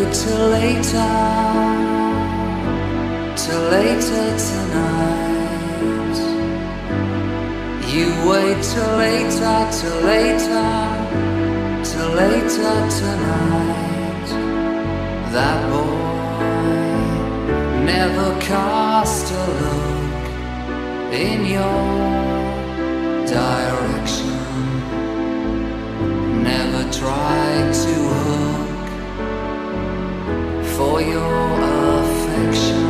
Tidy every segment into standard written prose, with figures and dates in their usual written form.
wait till later tonight. You wait till later tonight. That boy never cast a look in your direction, never tried to hook for your affection.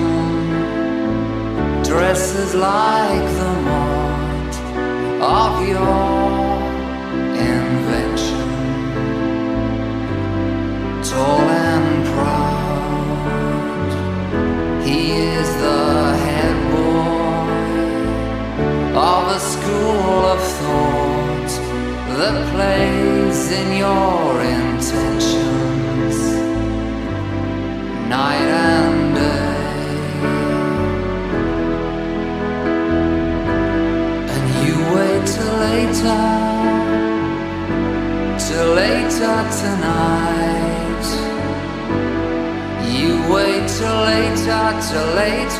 Dresses like the mold of your invention, tall and proud. He is the head boy of a school of thought that plays in your intentions night and day. And you wait till later tonight. You wait till later tonight.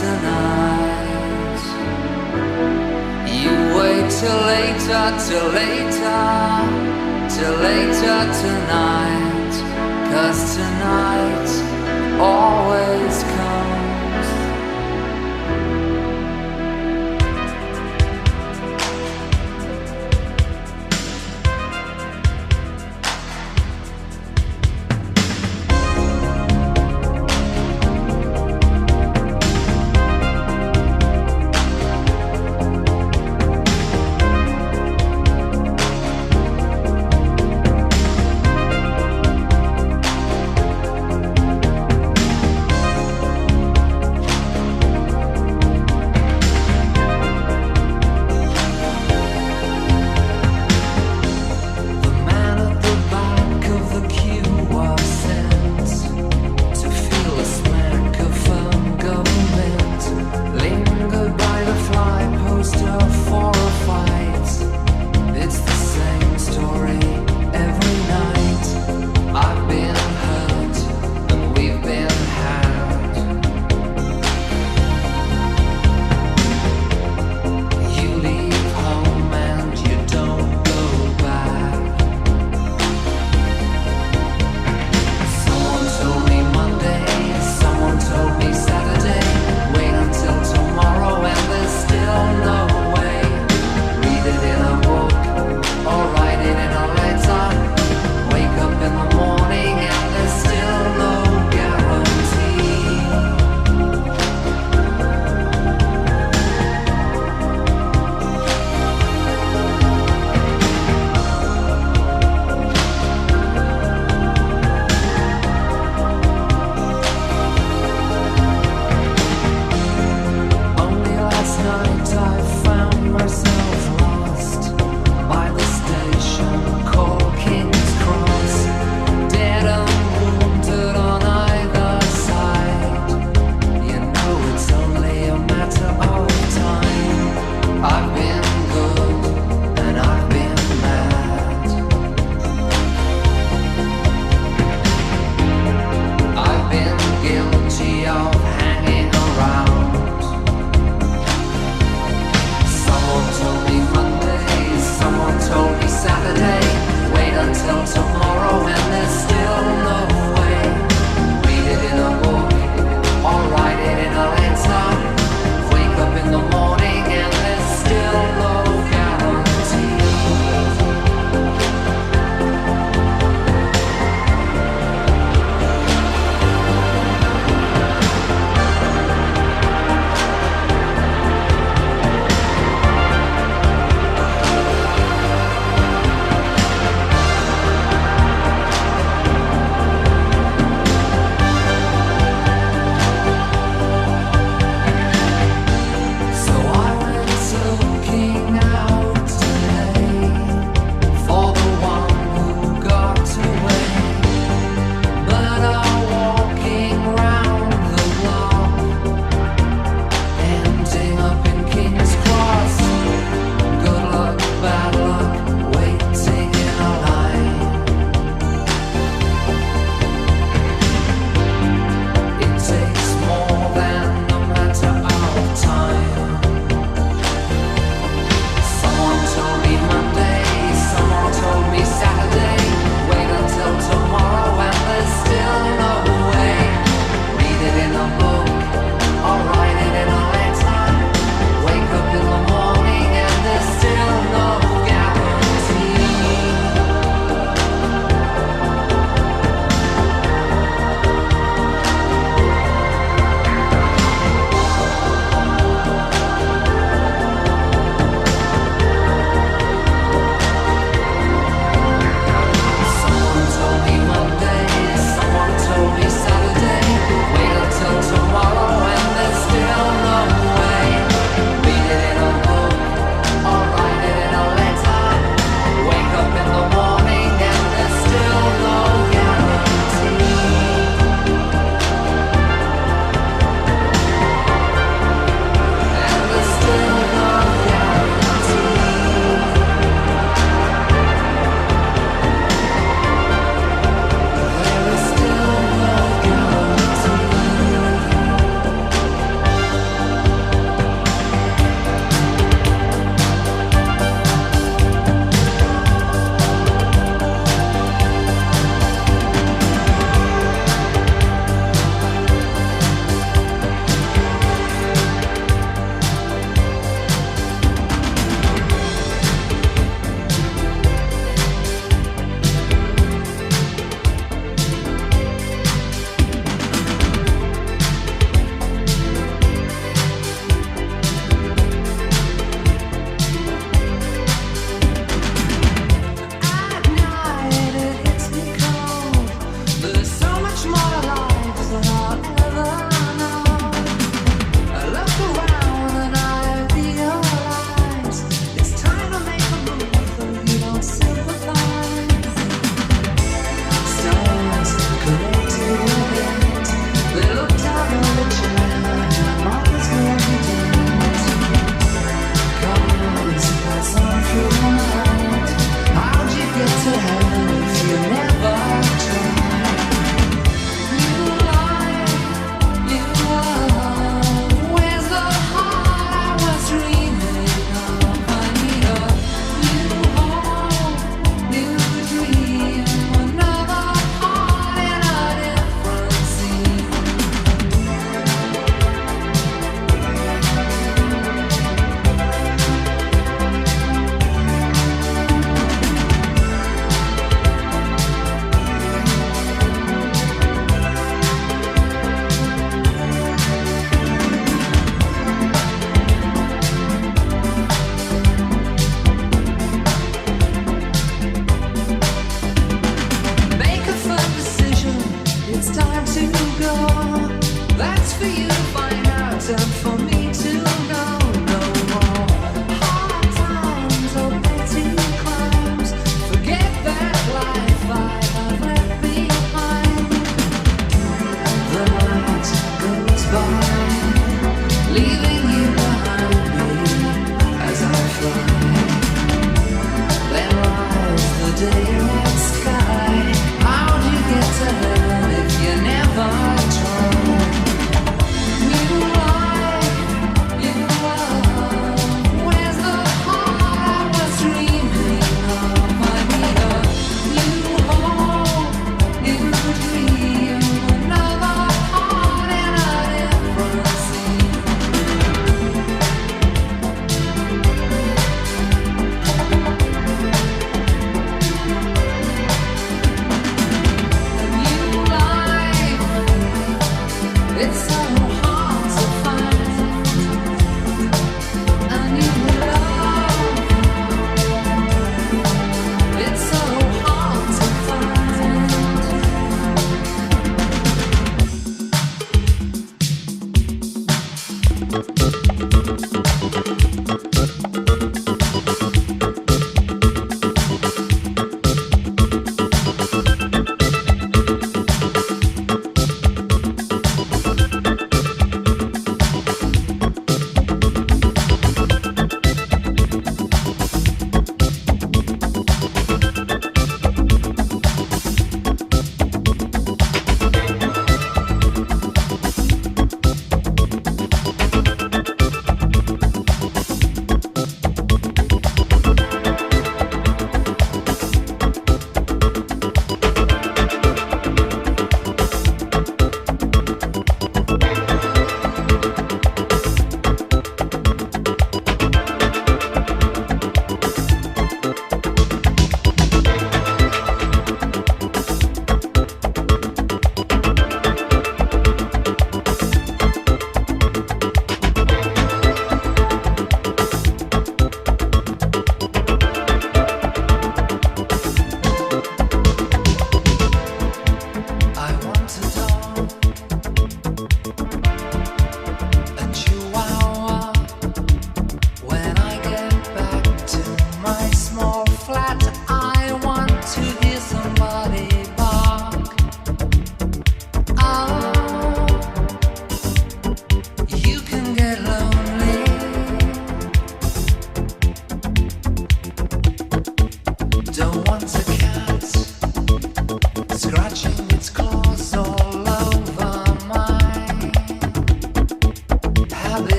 Tonight, you wait till later tonight, 'cause tonight always comes.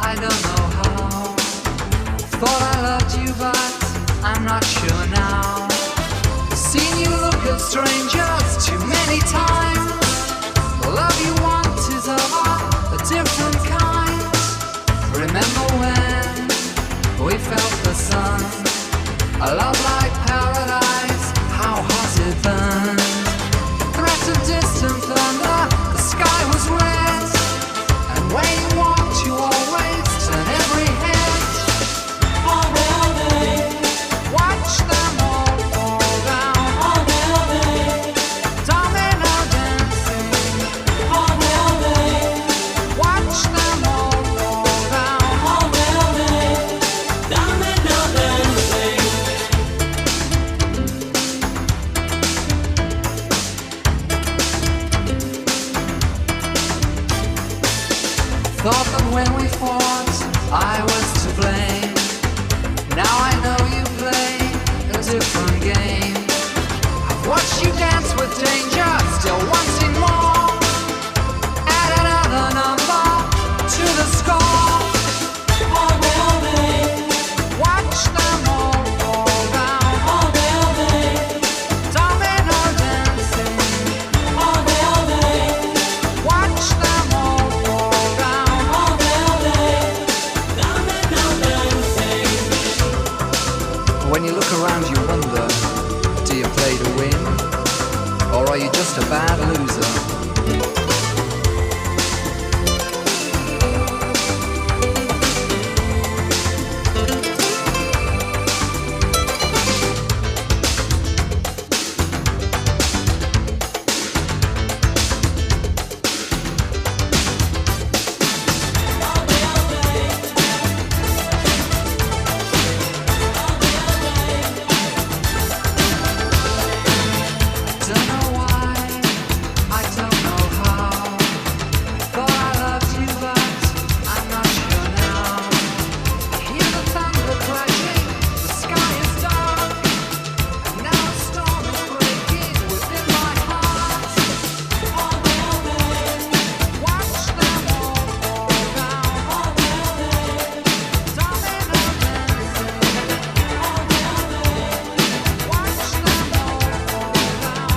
I don't know how. Thought I loved you, but I'm not sure now. Seen you look at strangers too many times. The love you want is of a different kind. Remember when we felt the sun? A love like paradise, how hot it burned. The threat of distant thunder, the sky was red. And when you walked, you always turned every head. All day, watch them all fall down. All day, domino dancing. All day, watch them all fall down. All day, domino dancing. Thought that when we fought, I was to blame. Now I know you play a different game. I've watched you dance with danger, still wanting more. Add another number to the score. All day, watch them all fall down. All day, domino dancing. All day, watch them all fall down. All day, domino dancing. When you look around, you wonder, do you play to win? Or are you just a bad loser? Don't know why, I don't know how. Thought I loved you, but I'm not sure now. I hear the thunder crashing, the sky is dark, and now a storm is breaking within my heart. All day, watch them all fall down. All day, domino dancing. All day, watch them all fall down.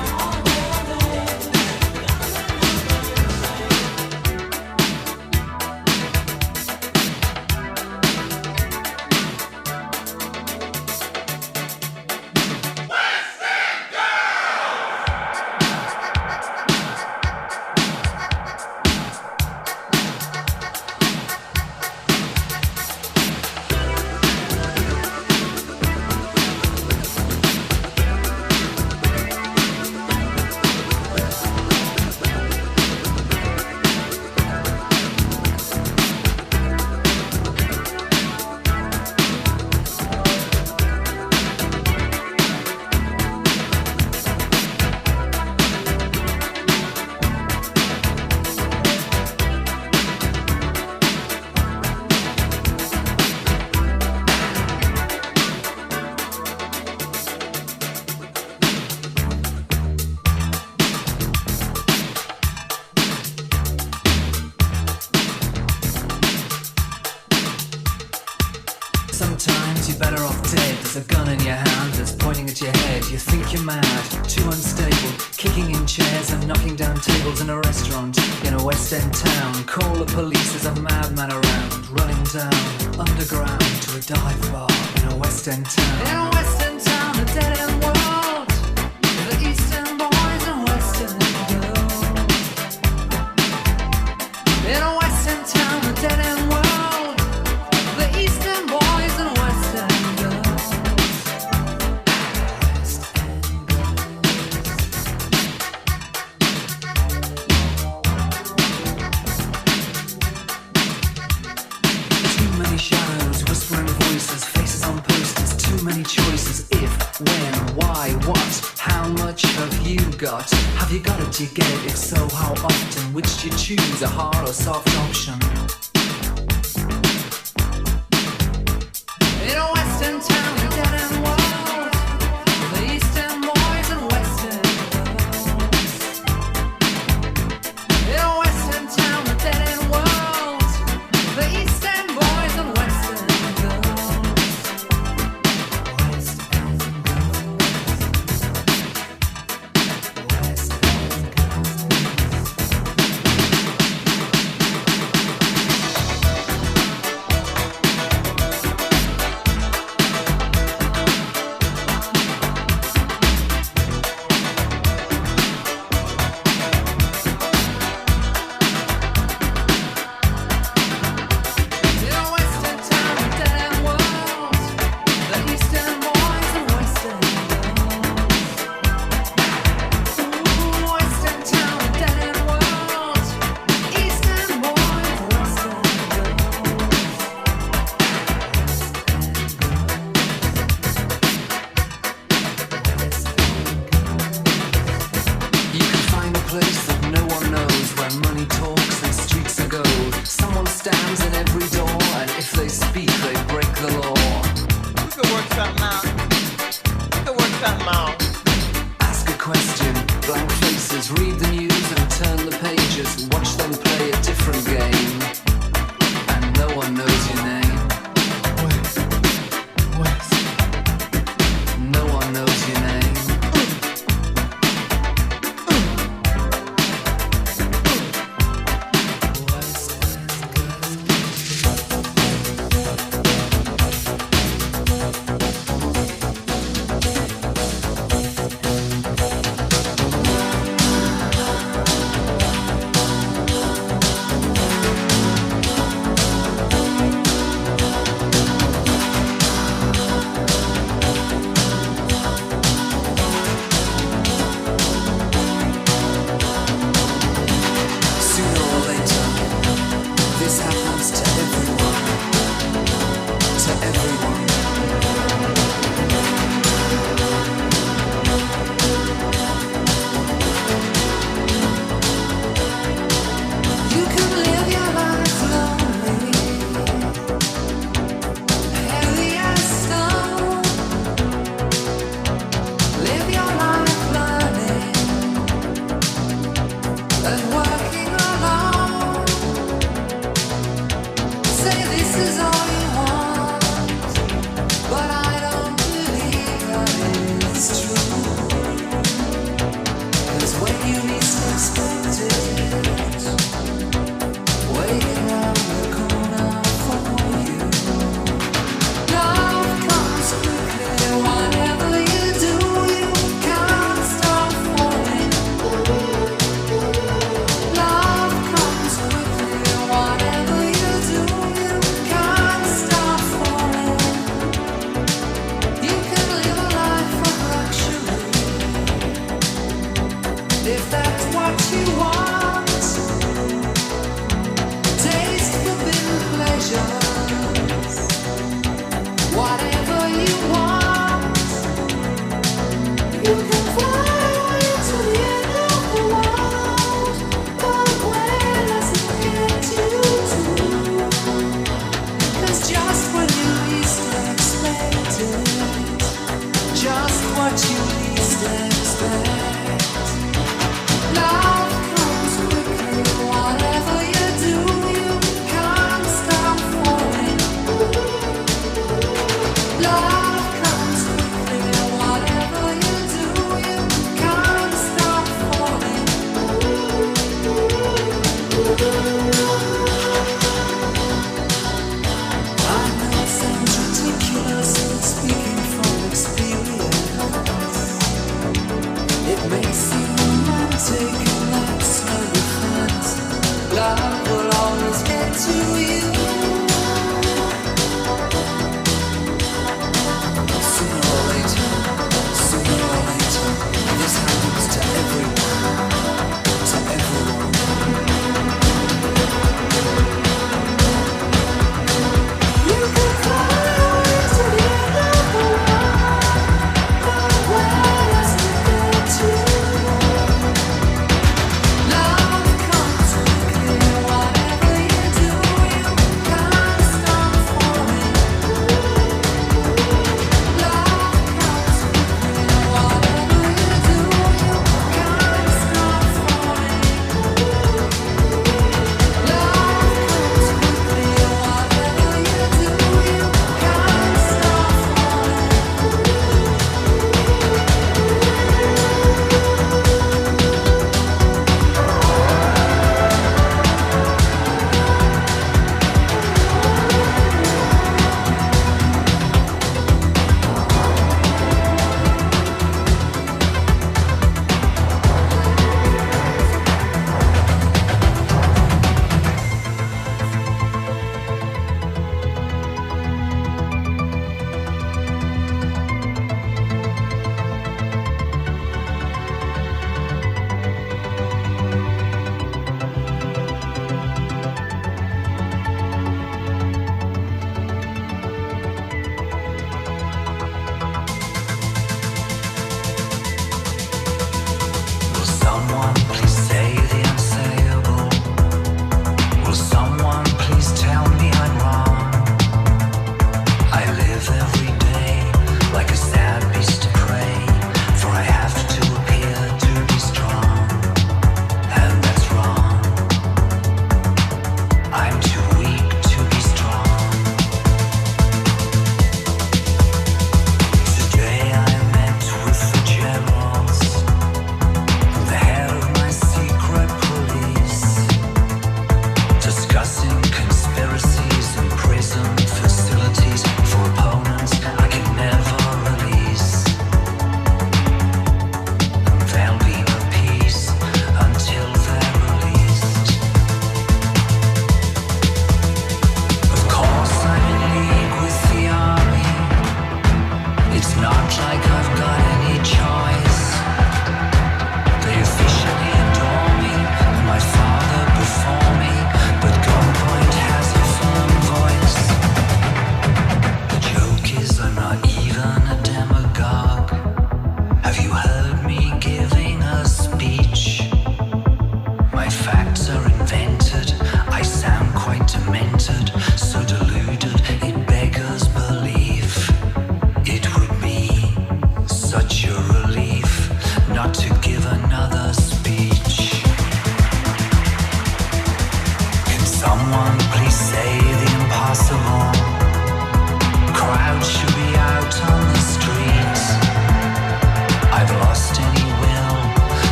Sometimes you're better off dead. There's a gun in your hand that's pointing at your head. You think you're mad, too unstable, kicking in chairs and knocking down tables in a restaurant in a West End town. Call the police, there's a madman around, running down underground to a dive bar in a West End town. In a West End town, a dead end world, the East End boys and West End girls. In a West End town, a dead end world, the East End boys and West End girls. West End girls. Too many shadows, whispering voices, faces on posters, too many choices. If, when, why, what, how much have you got? Have you got it, do you get it? If so, how often? Which do you choose, a hard or soft option? In a West End town, a dead end world, the East End boys and West End girls. In a West End town, a dead end world, the East End boys.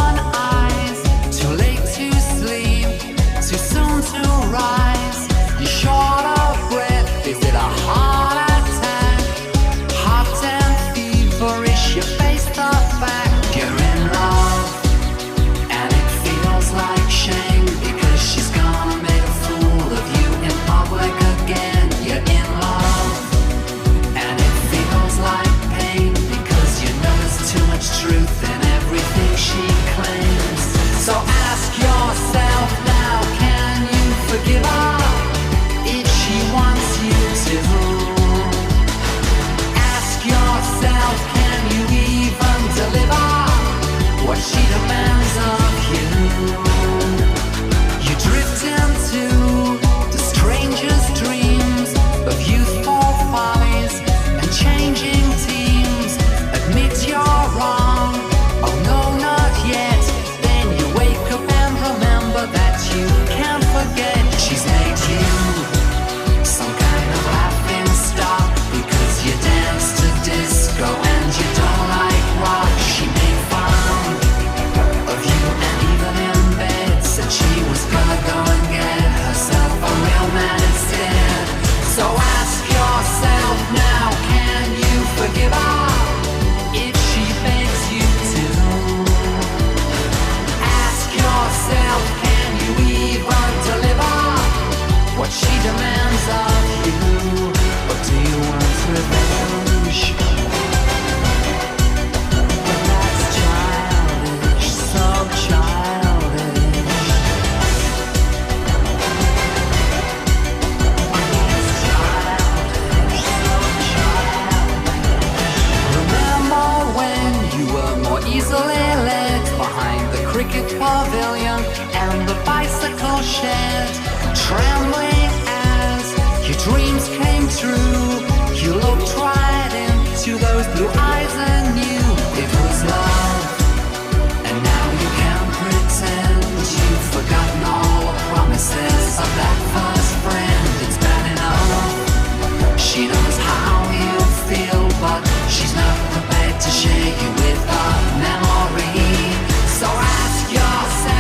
on eyes. Too late to sleep, too soon to rise. You're short of breath, is it a heart attack? Hot and feverish, you face the fact you're in love. And it feels like shame, because she's gonna make a fool of you in public again. You're in love. And it feels like pain, because you know there's too much truth in everything she claims. So ask yourself now, can you forgive her if she wants you to? Ask yourself, can you even deliver what she demands of you? You drift into the strangest dreams of youthful follies and changing teams. Admit you're wrong, oh no, not yet. Then you wake up and remember that you can't forget. She's made you some kind of laughing stock, because you dance to disco and you don't like rock. She made fun of you, and even in bed said she was gonna go and get herself a real man instead. So ask yourself now, can you forgive her if she begs you to? Ask yourself, can you even deliver what she demands of you? Or do you want revenge? But that's childish, so childish. That's childish, so childish. Remember when you were more easily led behind the cricket pavilion and the bicycle shed, trembling as your dreams came true? You looked right into those blue eyes and knew it was love. And now you can pretend you've forgotten all the promises of that first friend. It's bad enough she knows how you feel, but she's not prepared to share you with her memory. So ask yourself,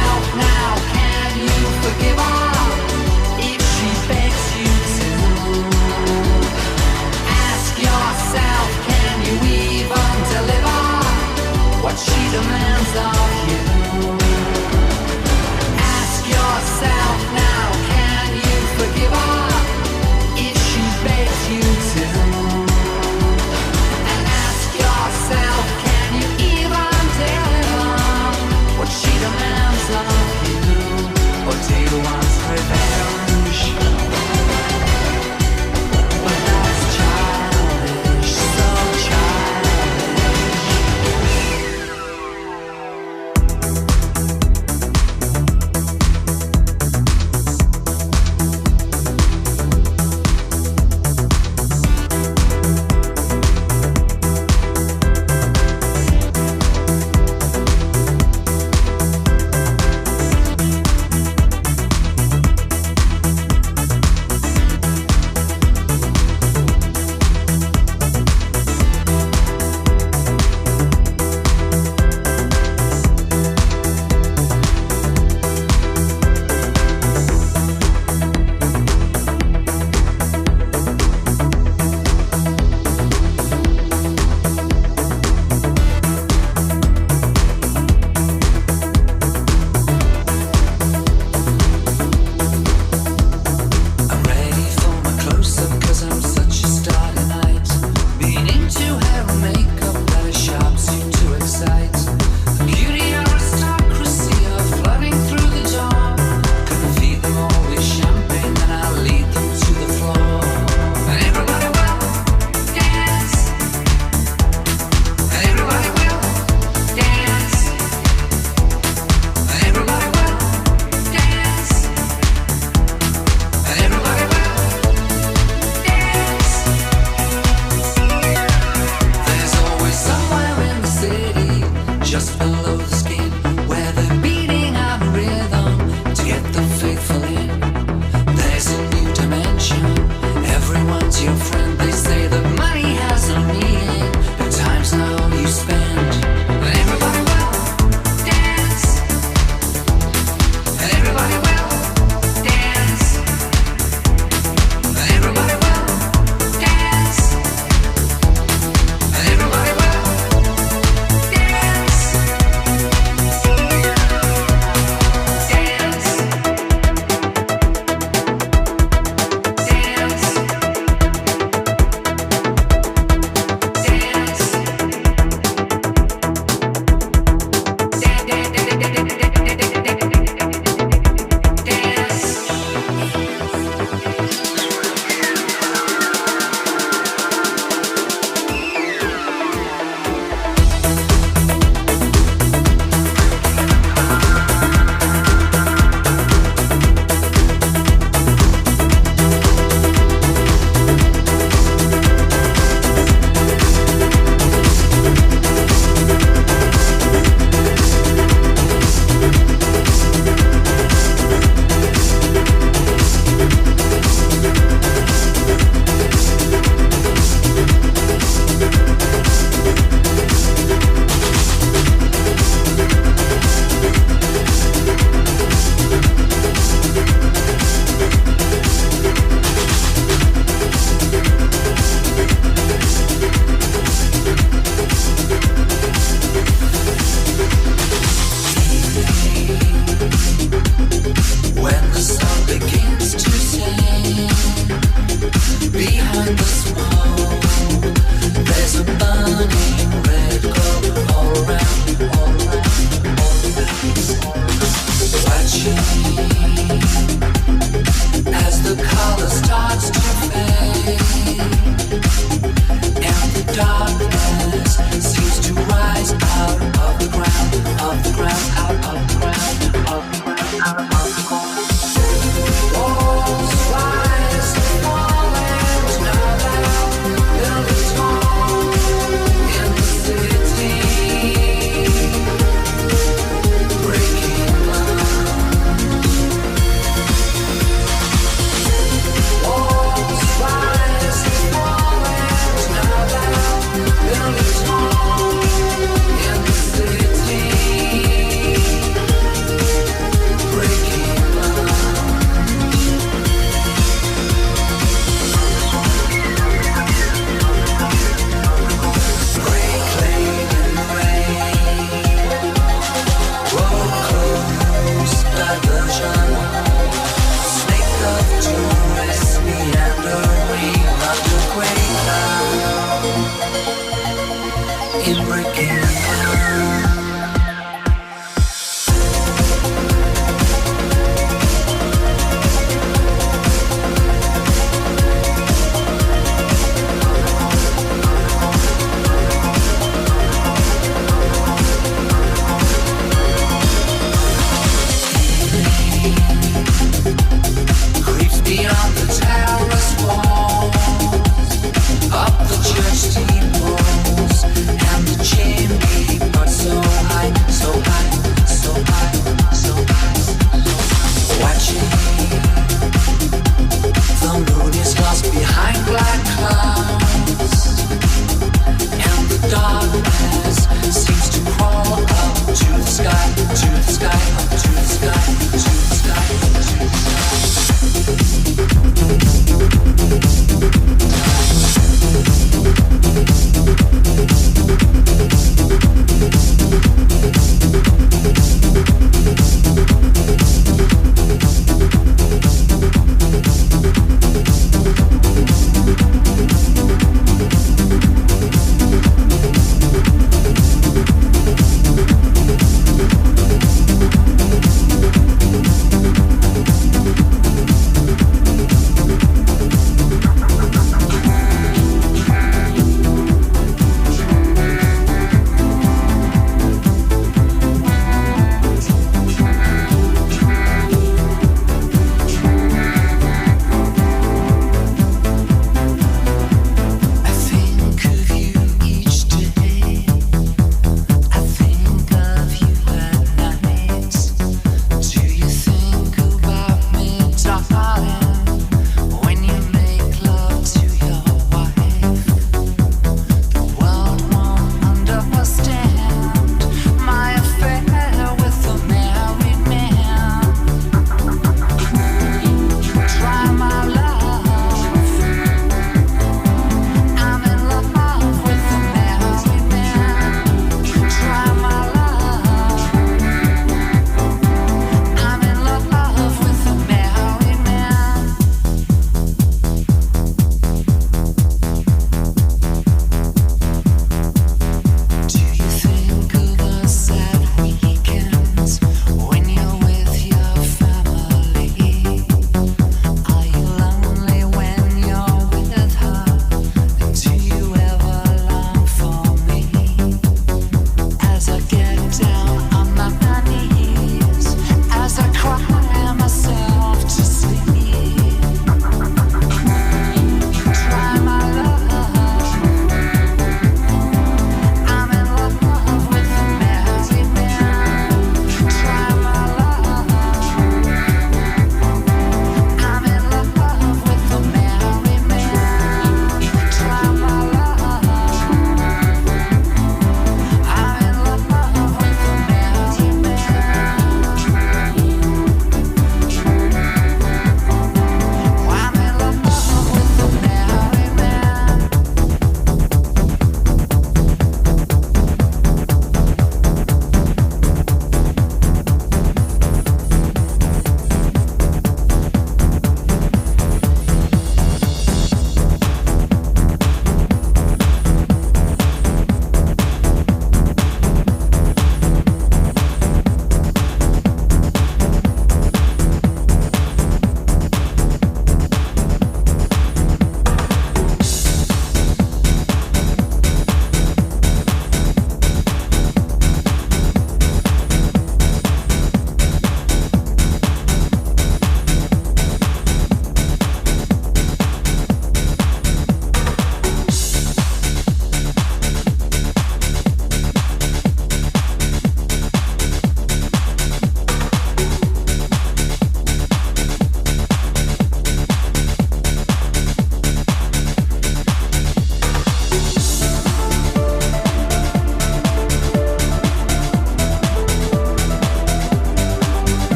when the sun begins to sing. Behind the smoke, there's a burning red glow all around, all around, all around. Watching as the color starts to fade, and the darkness seems to rise out of the ground, of the ground, out of the ground, of the ground, out of the ground. Walls rise and fall and down, building tall in the city, breaking glass.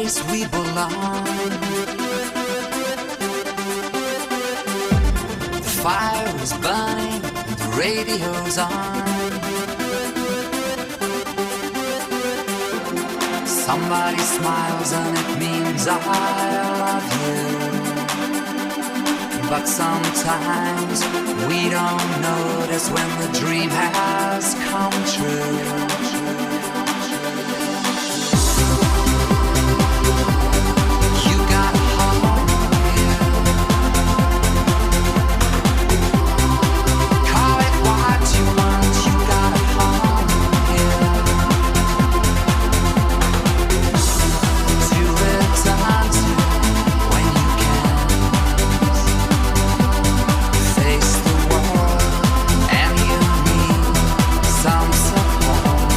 place we belong. The fire is burning and the radio's on. Somebody smiles and it means I love you. But sometimes we don't notice when the dream has come true. Face the world and you need some support.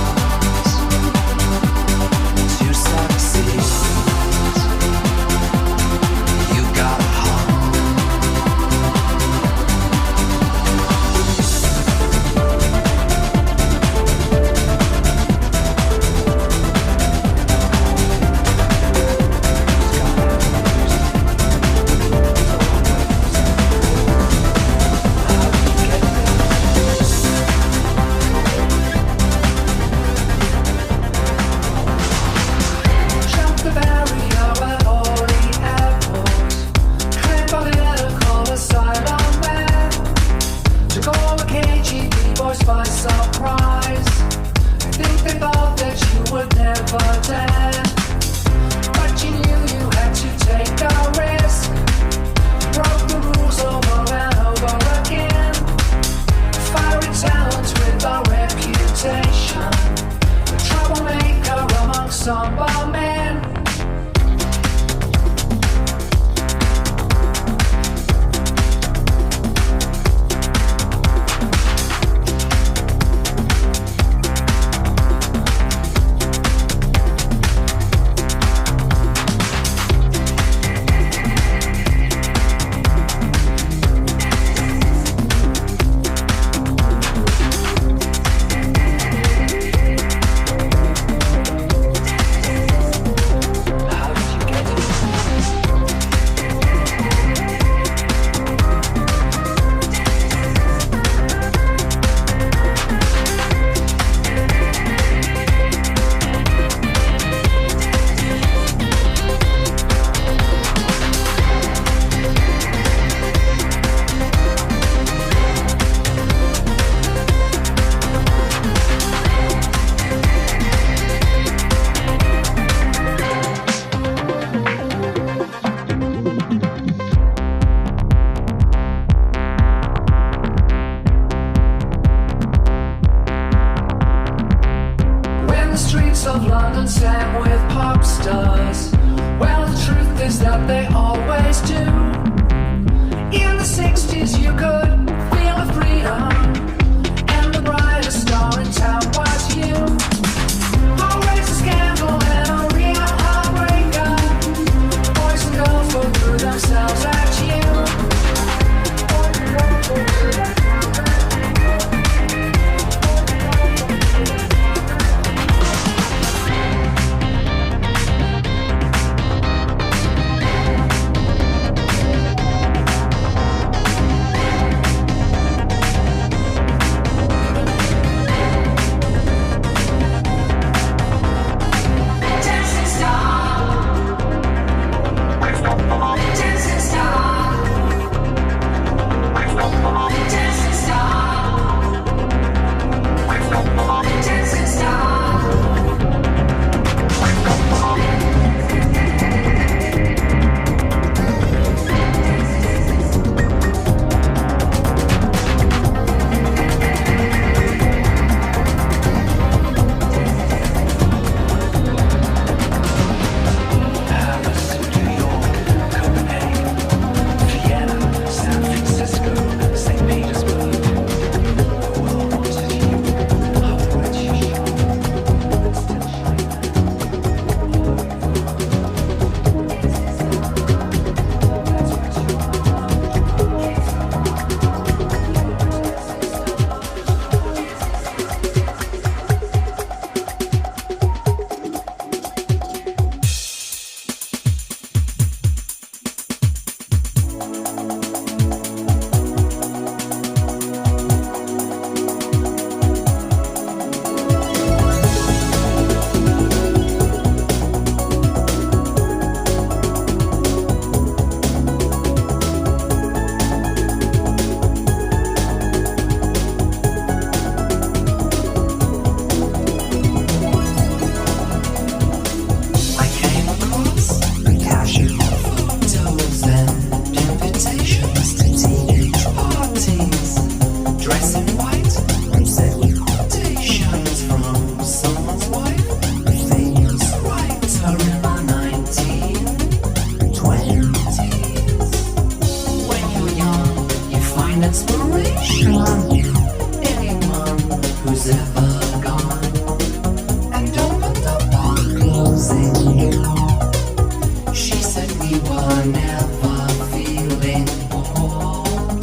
were never feeling bored,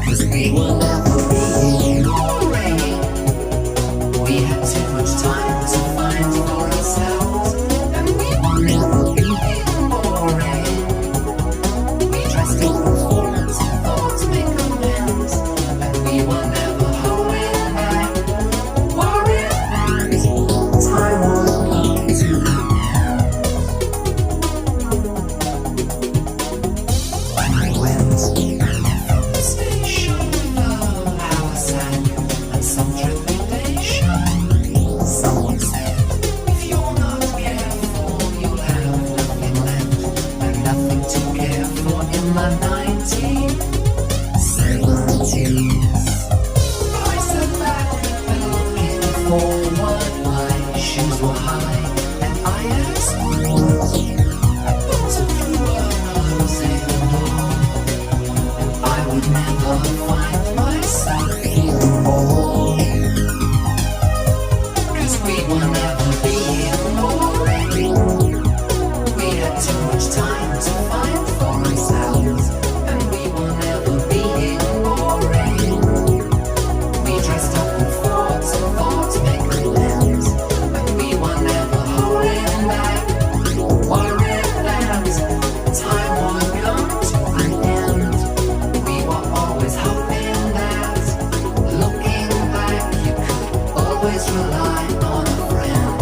'cause we were never being boring. We had too much time to find for ourselves, and we were never being boring. We dressed up in forms and thought to make amends, and we were never holding back, worried that time would come to an end. When I went from the station, oh, how I sang, and some trepidation. Someone said, if you're not careful, you'll have nothing left, and nothing to care for in my 1970s. I sat back and looking forward, my shoes were high, and I asked what. I put a few words in and I would never find myself feeling bored, 'cause we were never being boring. We had too much time to find for ourselves, and we were never being boring. We dressed up in thoughts and thought to make amends, and we were never holding back, worried that time would come to an end. We were always hoping that, looking back, you could always rely on a friend.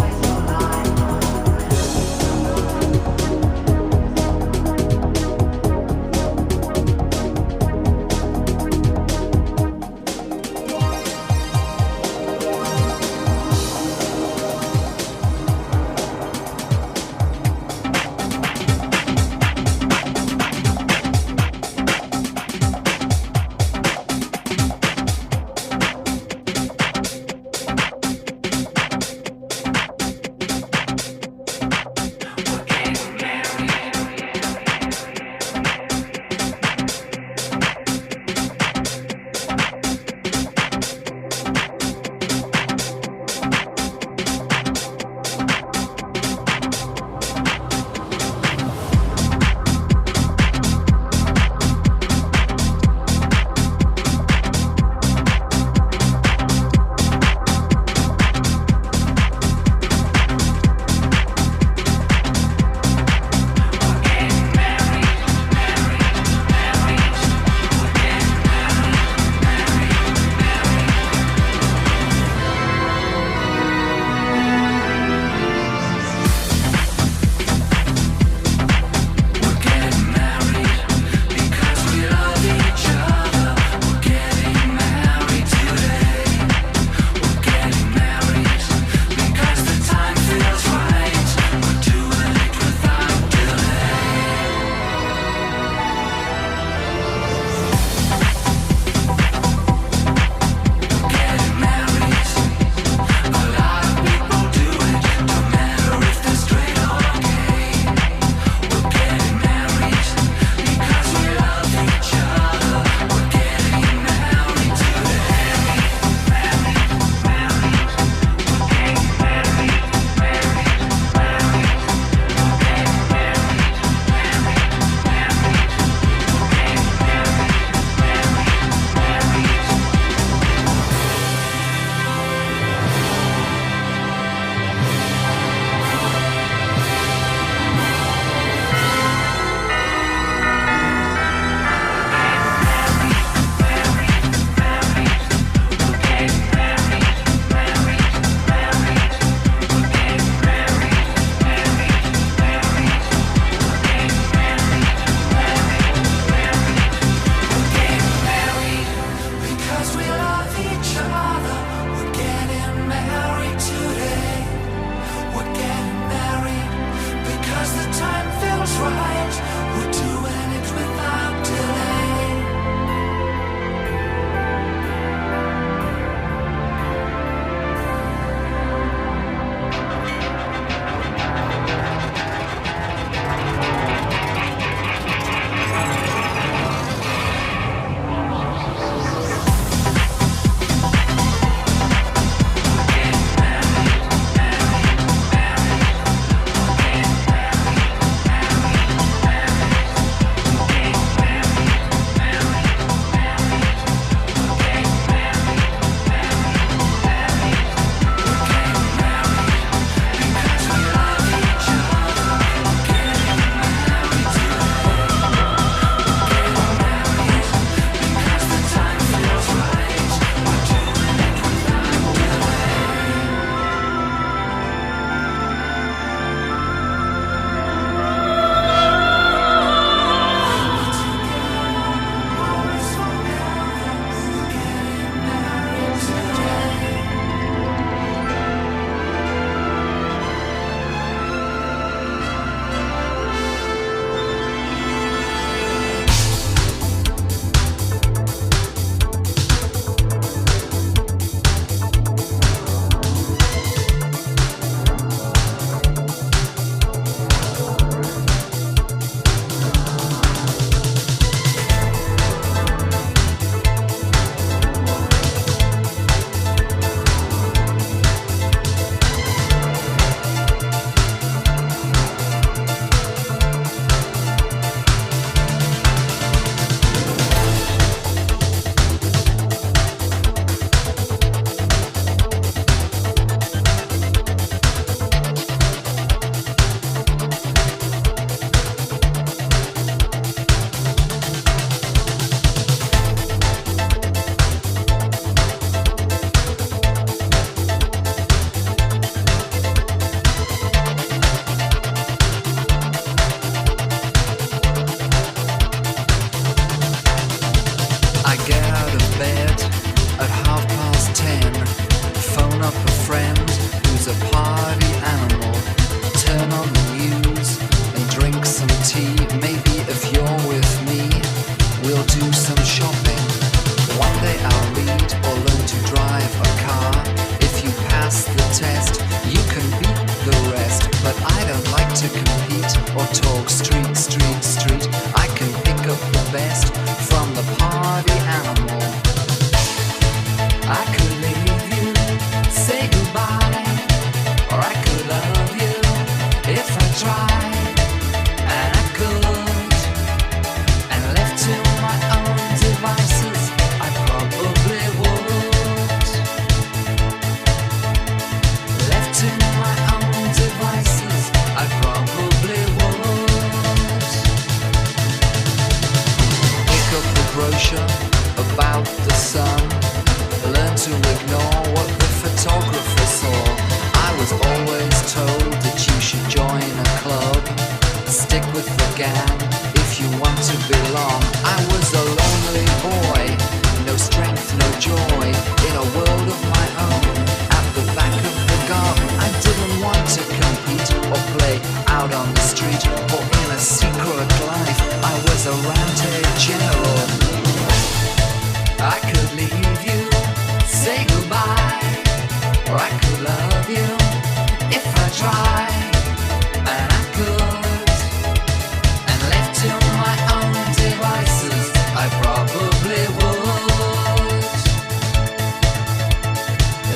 to compete or talk street, street, street. I can pick up the best from the party animal. I could leave you, say goodbye, or I could love you if I tried, and I could. And left to my own devices, I probably would. Left to my own devices, I probably would. Pick up the brochure about the sun. Learn to ignore what the photographer saw. I was always told that you should join a club. Stick with the gang if you want to belong. I was a lonely boy, no strength, no joy, in a world of my own, at the back of the garden. I didn't want to compete or play out on the street or in a secret life. I was a roundhead general. I could leave you, say goodbye, or I could love you if I tried, and I could. And left to my own devices, I probably would.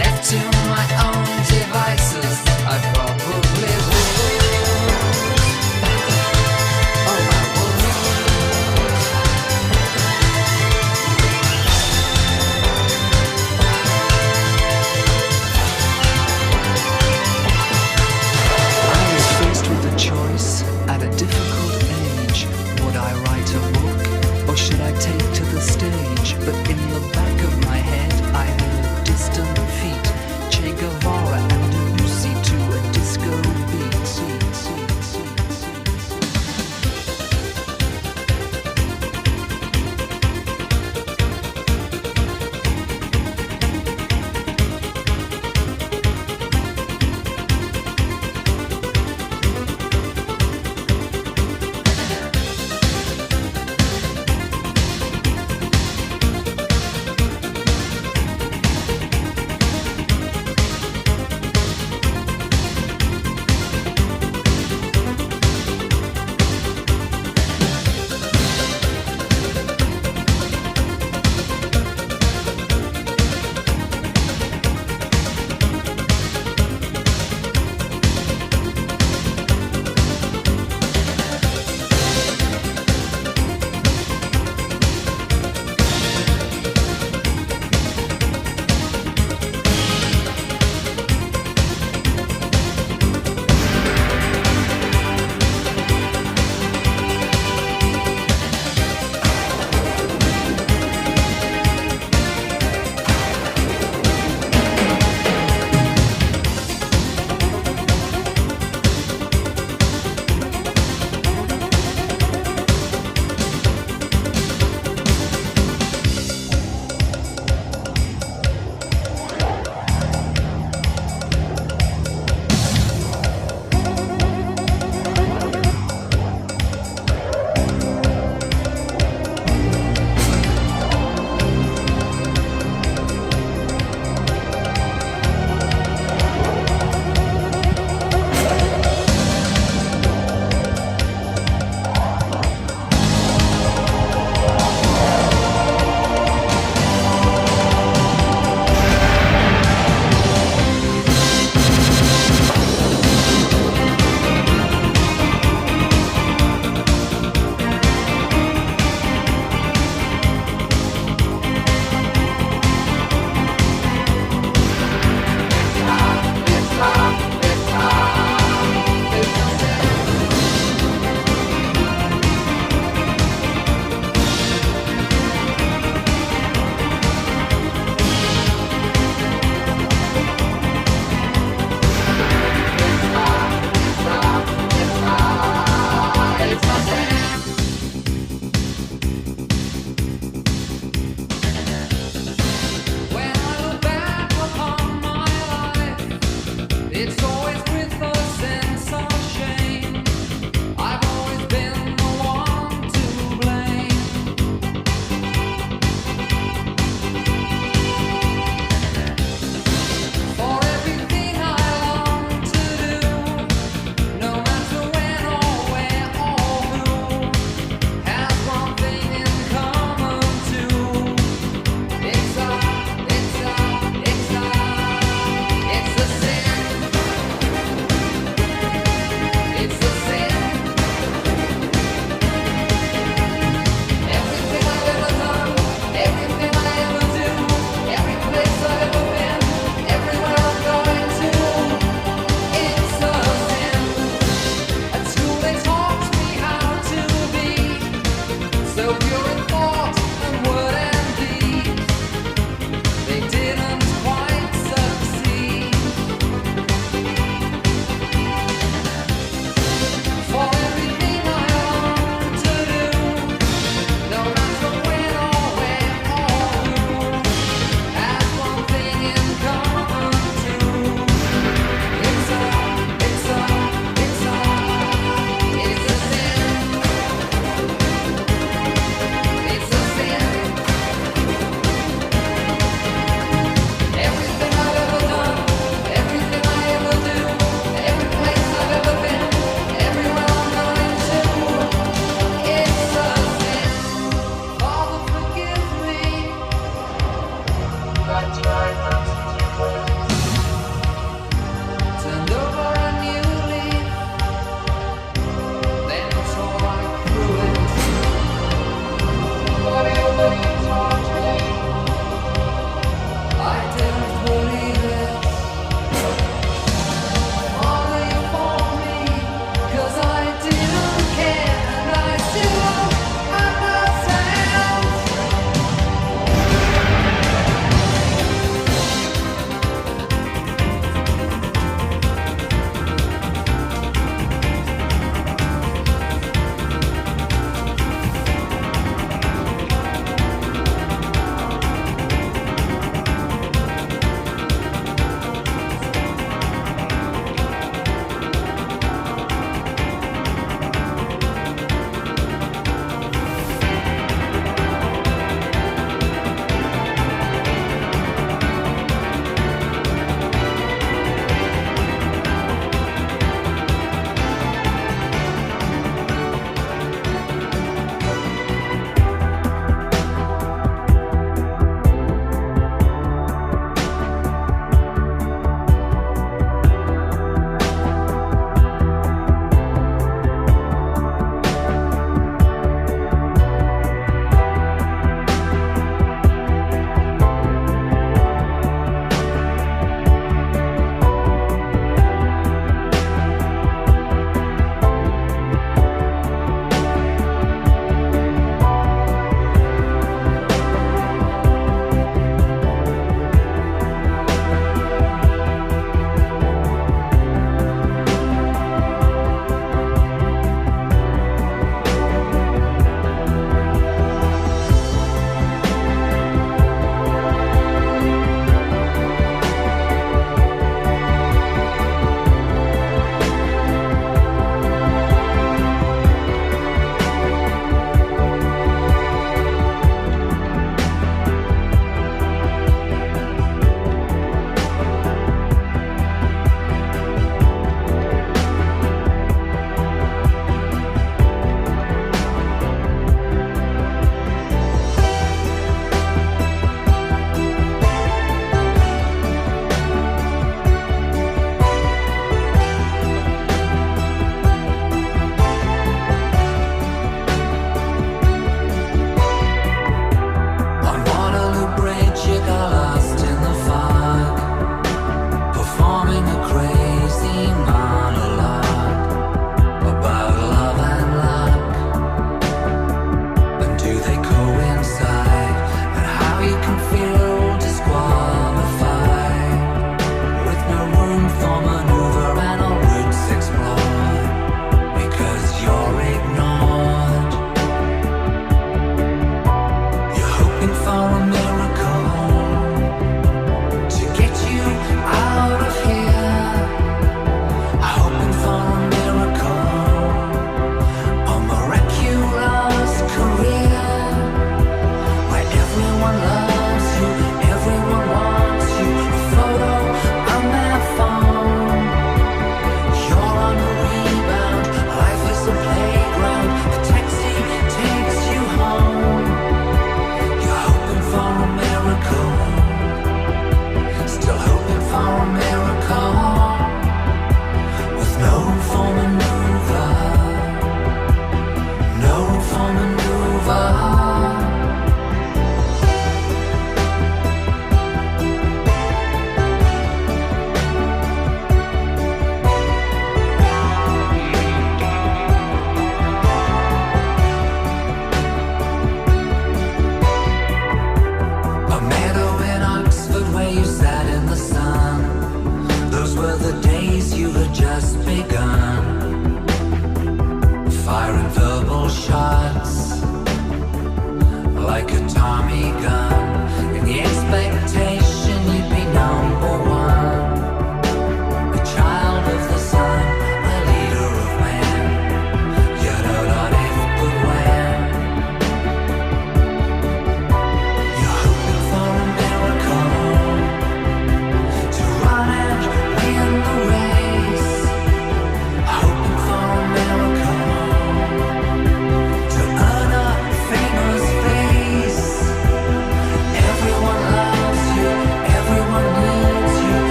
Left to my own devices, I probably would. Oh, I would. I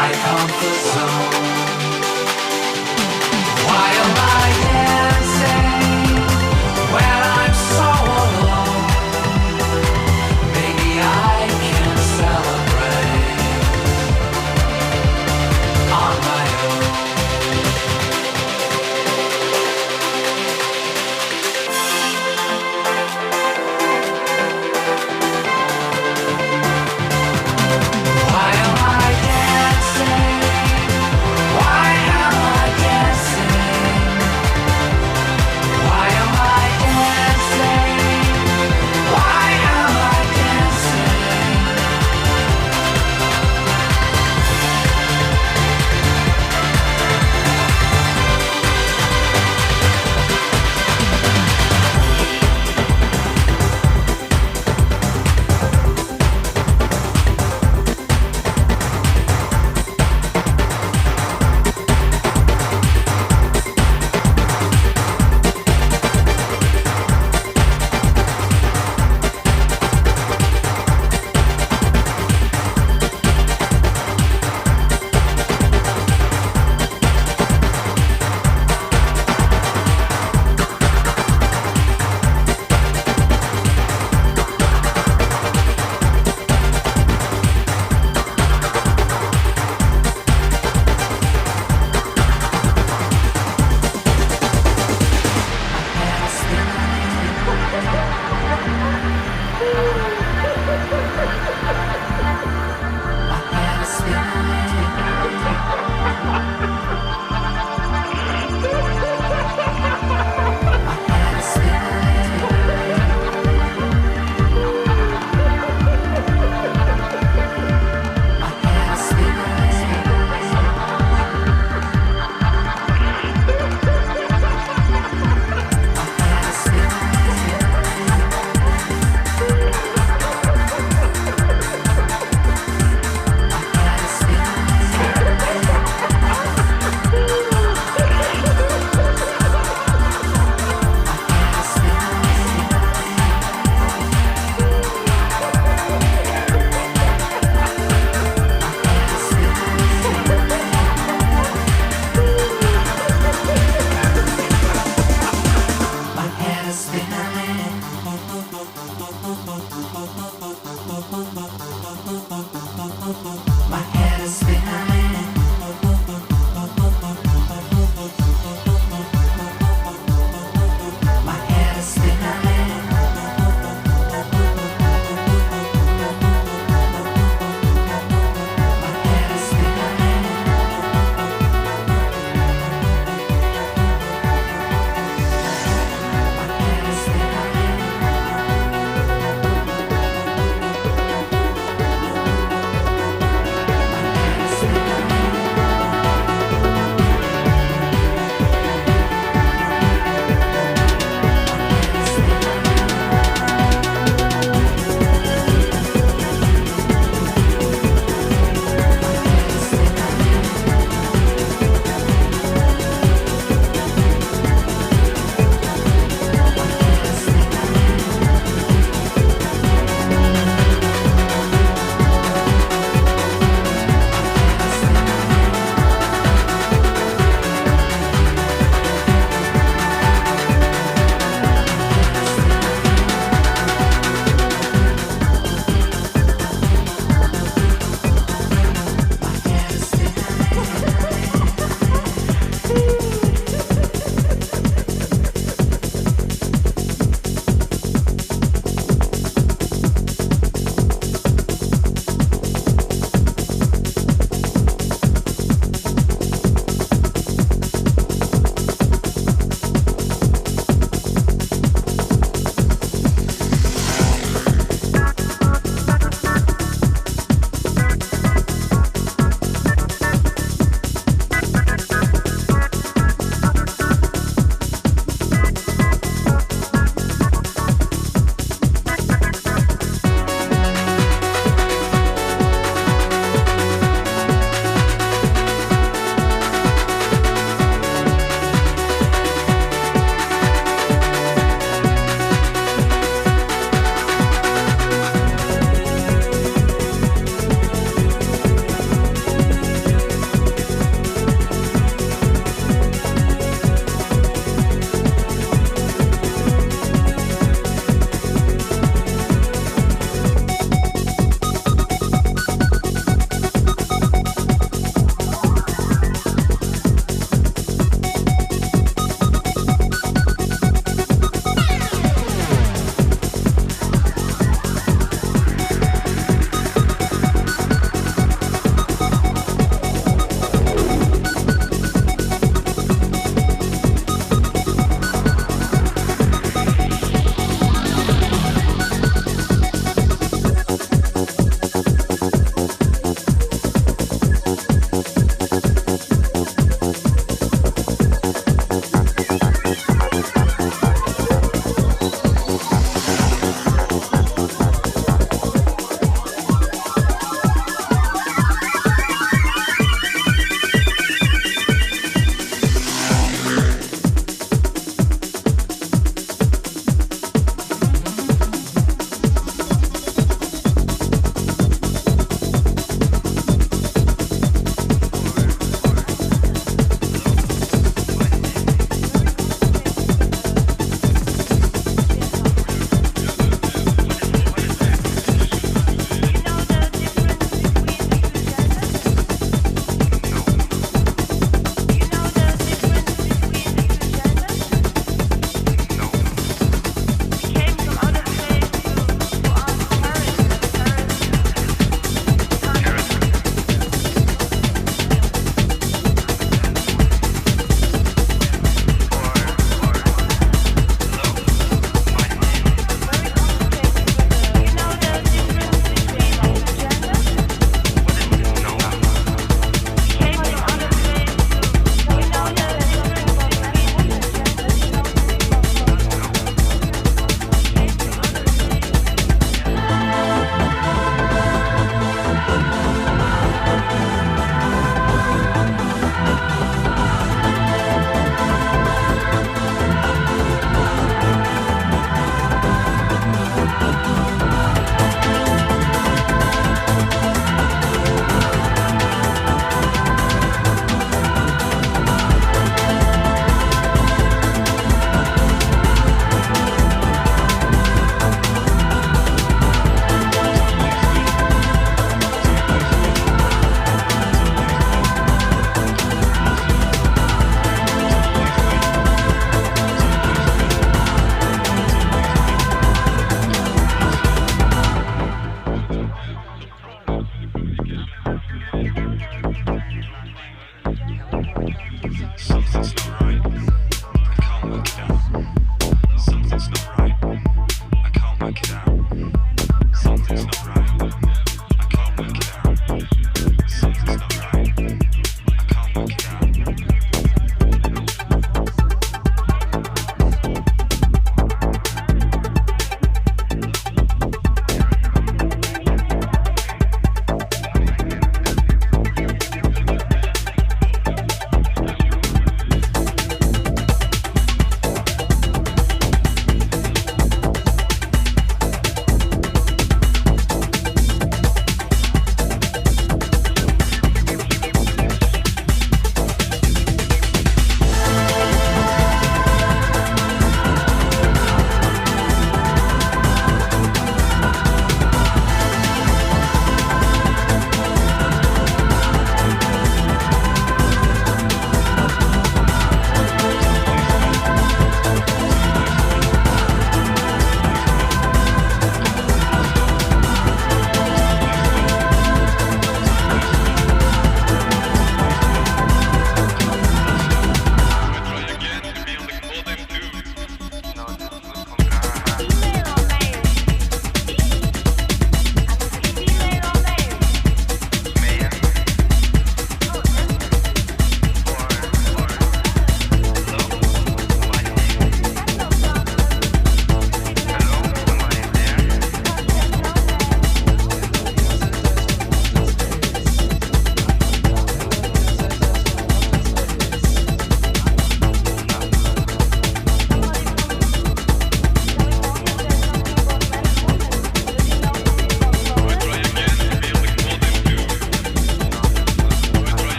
my comfort zone. Why am I dancing when I'm so alone? Maybe I can celebrate on my own. Why am I dancing? Why am I dancing? Why am I dancing? Why am I dancing?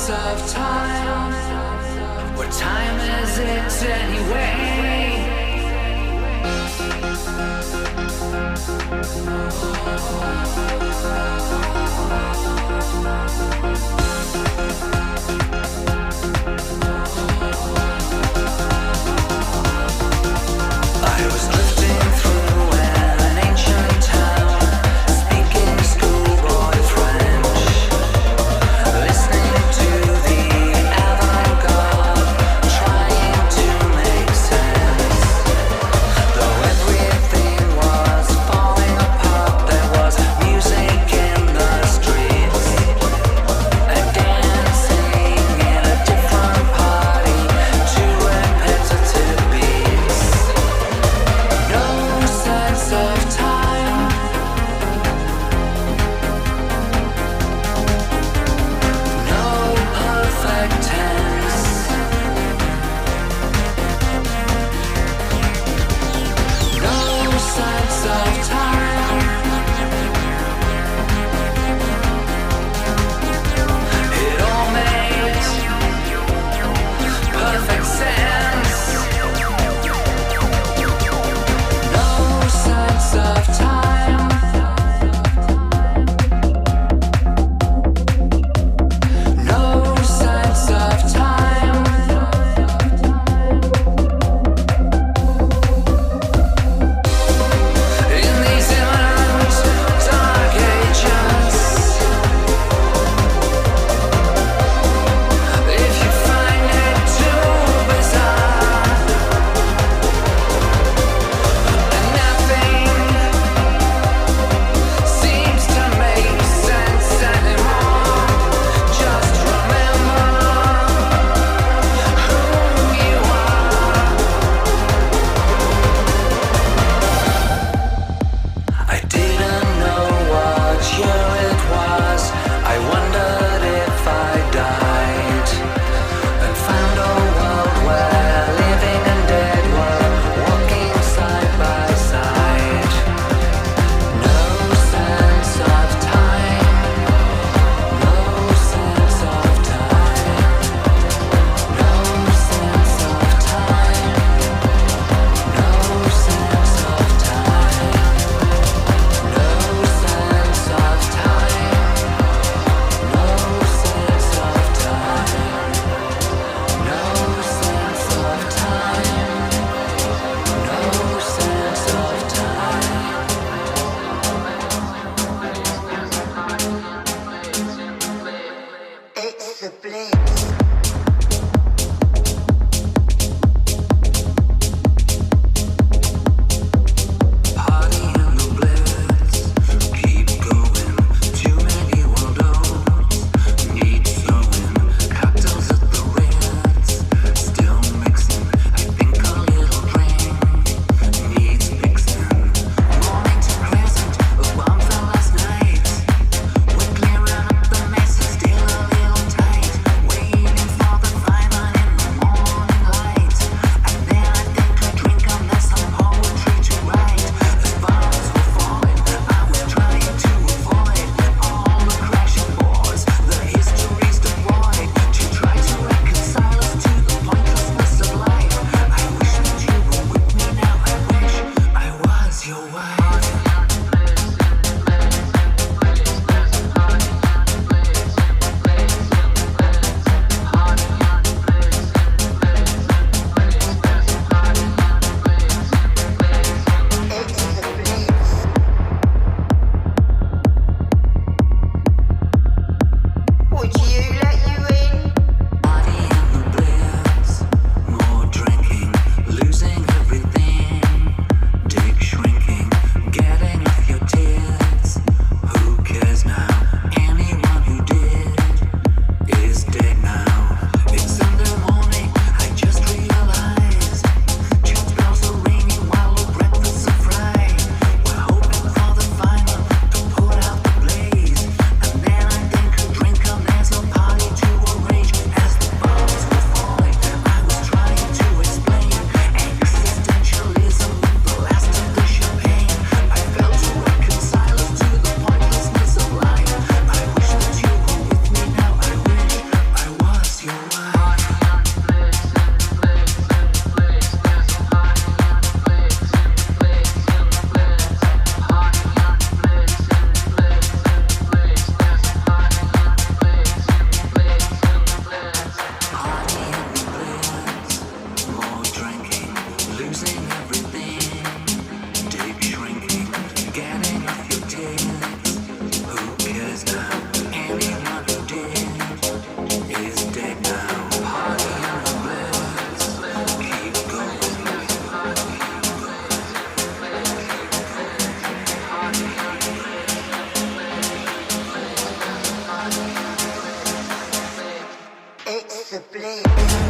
sense of time. What time is it anyway? I was drifting through an ancient town, speaking schoolboy French, listening to the avant-garde, trying to make sense. Though everything was falling apart, there was music in the streets, and dancing in a different party to repetitive beats. No sense of time. No perfect tense. No sense of time. It all made perfect sense. No sense of time. No sense of time. In these imminent dark ages, if you find it too bizarre, and nothing seems to make sense anymore, just remember who you are. I didn't know what year it was. I wondered if I died, and found a world where living and dead were walking side by side. No sense of time. No sense of time. No sense of time. No sense of time. No sense of time. No sense of time. No sense of time. No sense of time. It's the blitz. Party in the blitz, keep going. Too many worlds need sewing. Cocktails at the Ritz, still mixing. I think a little drink needs fixing. Morning to crescent, a bomb fell last night. We're clearing up the messes, still a little tight. Waiting for the fireman in the morning light. And then I think a drink unless some poetry to write. As bombs were falling, I was trying to avoid all the crashing wars, the histories devoid, to try to reconcile us to the pointlessness of life. I wish that you were with me now. I wish I was your wife. It's the blitz. Would you let you in? Party in the blitz, more drinking, losing everything, dick shrinking, getting off your tits. Who cares now? Anyone who did is dead now. It's Sunday morning, I just realized. Church bells are ringing while the breakfasts are fried. We're hoping for the fireman to put out the blaze, and then I think a drink and there's no party to Explain.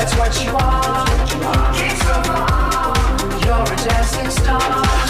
That's what you are. Keep so far. You're a dancing star.